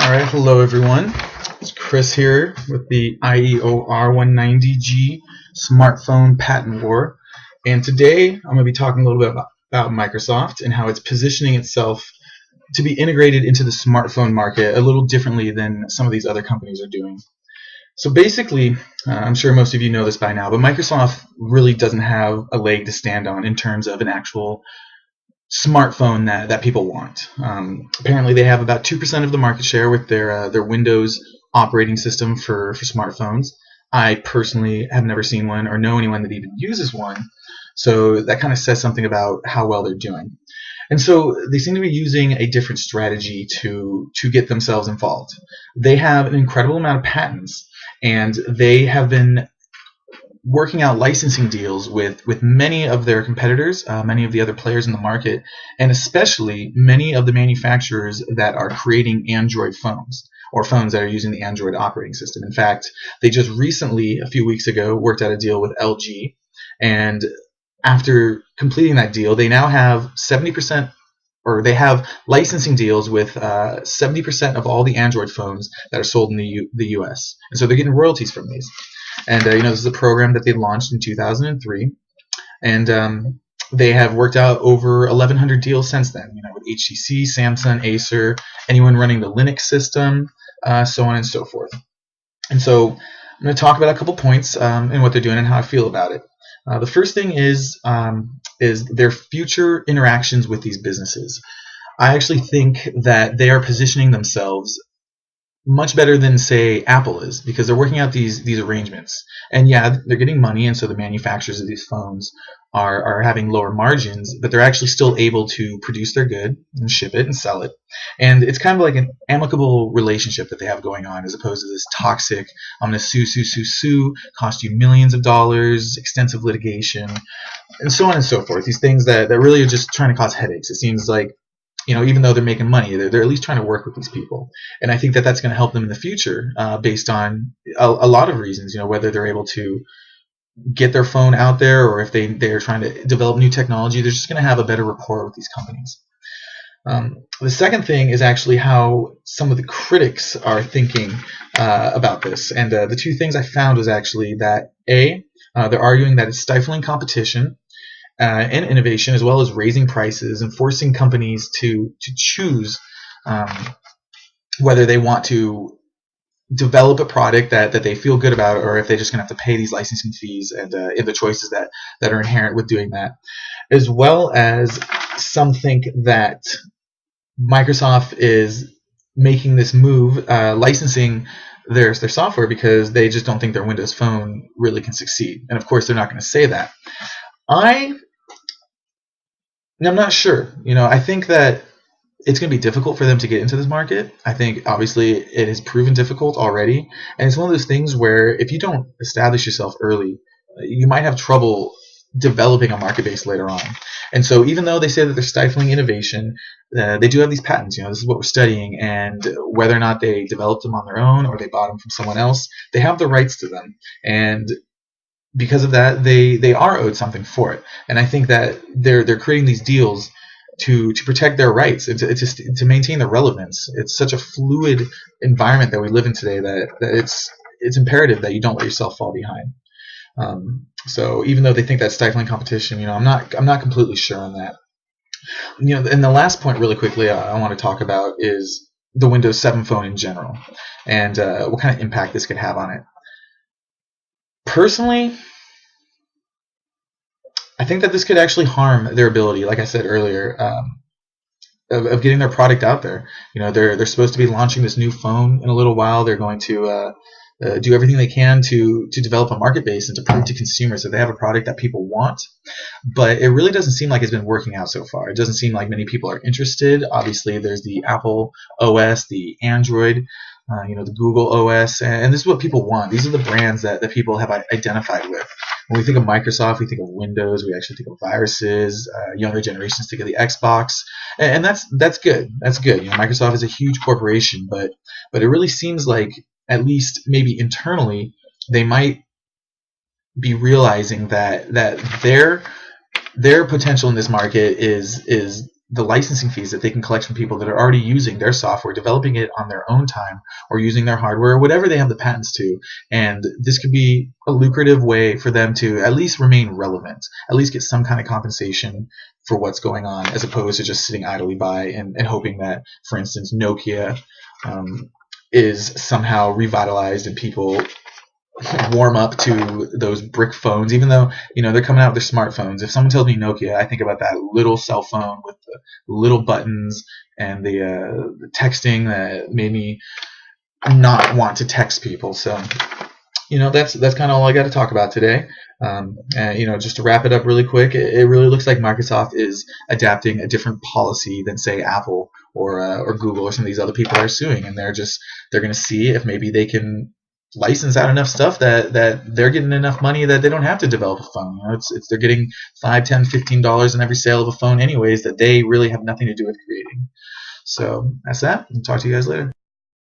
Alright, hello everyone. It's Chris here with the IEOR 190G smartphone patent war. And today I'm going to be talking a little bit about Microsoft and how it's positioning itself to be integrated into the smartphone market a little differently than some of these other companies are doing. So basically, I'm sure most of you know this by now, but Microsoft really doesn't have a leg to stand on in terms of an actual smartphone that people want. Apparently they have about 2% of the market share with their Windows operating system for smartphones. I personally have never seen one or know anyone that even uses one, so that kind of says something about how well they're doing. And so they seem to be using a different strategy to get themselves involved. They have an incredible amount of patents, and they have been working out licensing deals with many of their competitors, many of the other players in the market, and especially many of the manufacturers that are creating Android phones or phones that are using the Android operating system. In fact, they just recently, a few weeks ago, worked out a deal with LG, and after completing that deal, they now have 70%, or they have licensing deals with 70% of all the Android phones that are sold in the US. And so they're getting royalties from these. And this is a program that they launched in 2003, and they have worked out over 1,100 deals since then. With HTC, Samsung, Acer, anyone running the Linux system, so on and so forth. And so I'm going to talk about a couple points and what they're doing and how I feel about it. The first thing is their future interactions with these businesses. I actually think that they are positioning themselves much better than, say, Apple is, because they're working out these arrangements. And yeah, they're getting money, and so the manufacturers of these phones are having lower margins, but they're actually still able to produce their good and ship it and sell it. And it's kind of like an amicable relationship that they have going on, as opposed to this toxic, I'm going to sue, cost you millions of dollars, extensive litigation, and so on and so forth. These things that really are just trying to cause headaches. It seems like, even though they're making money, they're at least trying to work with these people. And I think that that's going to help them in the future based on a lot of reasons, whether they're able to get their phone out there, or if they're trying to develop new technology, they're just going to have a better rapport with these companies. The second thing is actually how some of the critics are thinking about this. And the two things I found was actually that, they're arguing that it's stifling competition and innovation, as well as raising prices and forcing companies to choose whether they want to develop a product that they feel good about, or if they're just going to have to pay these licensing fees and the choices that are inherent with doing that. As well as some think that Microsoft is making this move, licensing their software, because they just don't think their Windows Phone really can succeed. And of course, they're not going to say that. I'm not sure. I think that it's going to be difficult for them to get into this market. I think, obviously, it has proven difficult already. And it's one of those things where if you don't establish yourself early, you might have trouble developing a market base later on. And so even though they say that they're stifling innovation, they do have these patents. This is what we're studying. And whether or not they developed them on their own or they bought them from someone else, they have the rights to them. And because of that, they are owed something for it. And I think that they're creating these deals to protect their rights and to maintain their relevance. It's such a fluid environment that we live in today that it's imperative that you don't let yourself fall behind. So even though they think that's stifling competition, I'm not completely sure on that. And the last point, really quickly, I want to talk about is the Windows 7 phone in general, and what kind of impact this could have on it. Personally, I think that this could actually harm their ability, like I said earlier, of getting their product out there. They're supposed to be launching this new phone in a little while. They're going to do everything they can to develop a market base and to prove to consumers that they have a product that people want. But it really doesn't seem like it's been working out so far. It doesn't seem like many people are interested. Obviously, there's the Apple OS, the Android, the Google OS, and this is what people want. These are the brands that people have identified with. When we think of Microsoft, we think of Windows. We actually think of viruses. Younger generations think of the Xbox, and that's good. That's good. Microsoft is a huge corporation, but it really seems like, at least maybe internally, they might be realizing that their potential in this market is the licensing fees that they can collect from people that are already using their software, developing it on their own time, or using their hardware, or whatever they have the patents to. And this could be a lucrative way for them to at least remain relevant, at least get some kind of compensation for what's going on, as opposed to just sitting idly by and hoping that, for instance, Nokia is somehow revitalized and people warm up to those brick phones, even though they're coming out with their smartphones. If someone tells me Nokia, I think about that little cell phone with the little buttons and the texting that made me not want to text people. So that's kind of all I got to talk about today. And just to wrap it up really quick, it really looks like Microsoft is adapting a different policy than, say, Apple or Google or some of these other people are suing, and they're going to see if maybe they can license out enough stuff that they're getting enough money that they don't have to develop a phone. They're getting $5, $10, $15 in every sale of a phone anyways, that they really have nothing to do with creating. So that's that. I'll talk to you guys later.